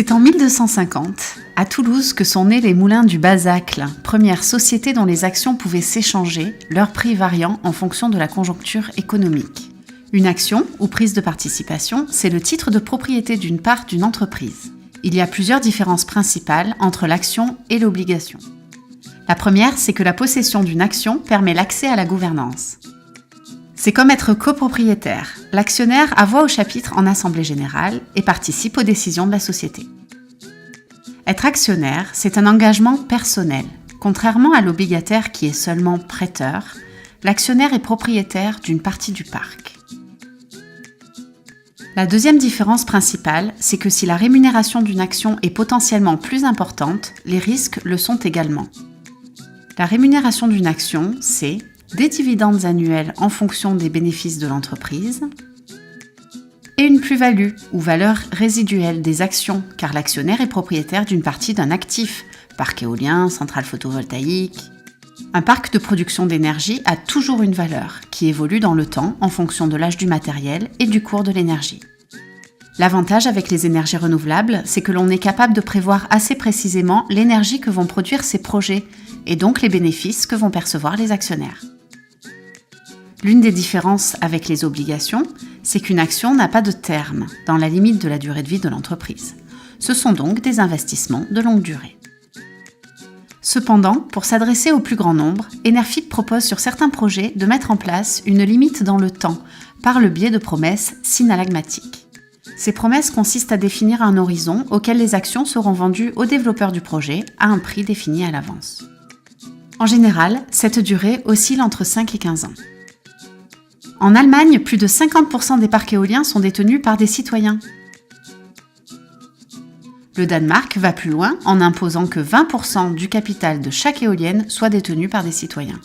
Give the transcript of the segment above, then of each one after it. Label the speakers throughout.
Speaker 1: C'est en 1250, à Toulouse, que sont nés les moulins du Bazacle, première société dont les actions pouvaient s'échanger, leur prix variant en fonction de la conjoncture économique. Une action, ou prise de participation, c'est le titre de propriété d'une part d'une entreprise. Il y a plusieurs différences principales entre l'action et l'obligation. La première, c'est que la possession d'une action permet l'accès à la gouvernance. C'est comme être copropriétaire. L'actionnaire a voix au chapitre en assemblée générale et participe aux décisions de la société. Être actionnaire, c'est un engagement personnel. Contrairement à l'obligataire qui est seulement prêteur, l'actionnaire est propriétaire d'une partie du parc. La deuxième différence principale, c'est que si la rémunération d'une action est potentiellement plus importante, les risques le sont également. La rémunération d'une action, c'est des dividendes annuels en fonction des bénéfices de l'entreprise et une plus-value ou valeur résiduelle des actions, car l'actionnaire est propriétaire d'une partie d'un actif, parc éolien, centrale photovoltaïque. Un parc de production d'énergie a toujours une valeur qui évolue dans le temps en fonction de l'âge du matériel et du cours de l'énergie. L'avantage avec les énergies renouvelables, c'est que l'on est capable de prévoir assez précisément l'énergie que vont produire ces projets et donc les bénéfices que vont percevoir les actionnaires. L'une des différences avec les obligations, c'est qu'une action n'a pas de terme dans la limite de la durée de vie de l'entreprise. Ce sont donc des investissements de longue durée. Cependant, pour s'adresser au plus grand nombre, Enerfit propose sur certains projets de mettre en place une limite dans le temps par le biais de promesses synalagmatiques. Ces promesses consistent à définir un horizon auquel les actions seront vendues aux développeurs du projet à un prix défini à l'avance. En général, cette durée oscille entre 5 et 15 ans. En Allemagne, plus de 50% des parcs éoliens sont détenus par des citoyens. Le Danemark va plus loin en imposant que 20% du capital de chaque éolienne soit détenu par des citoyens.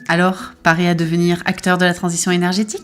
Speaker 1: Alors, paré à devenir acteur de la transition énergétique ?